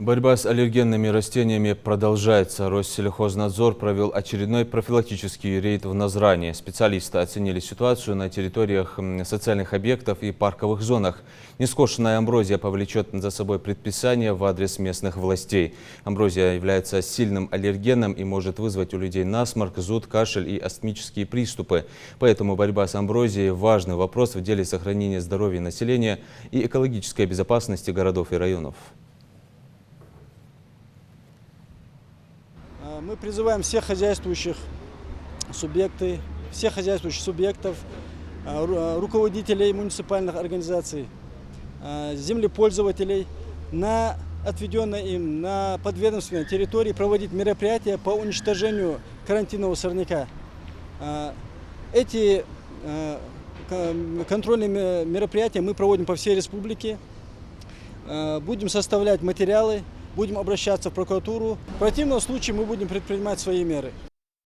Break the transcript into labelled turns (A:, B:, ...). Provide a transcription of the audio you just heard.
A: Борьба с аллергенными растениями продолжается. Россельхознадзор провел очередной профилактический рейд в Назране. Специалисты оценили ситуацию на территориях социальных объектов и парковых зонах. Нескошенная амброзия повлечет за собой предписание в адрес местных властей. Амброзия является сильным аллергеном и может вызвать у людей насморк, зуд, кашель и астмические приступы. Поэтому борьба с амброзией – важный вопрос в деле сохранения здоровья населения и экологической безопасности городов и районов.
B: Мы призываем всех хозяйствующих субъектов, руководителей муниципальных организаций, землепользователей на отведенной им на подведомственной территории проводить мероприятия по уничтожению карантинного сорняка. Эти контрольные мероприятия мы проводим по всей республике. Будем составлять материалы. Будем обращаться в прокуратуру. В противном случае мы будем предпринимать свои меры.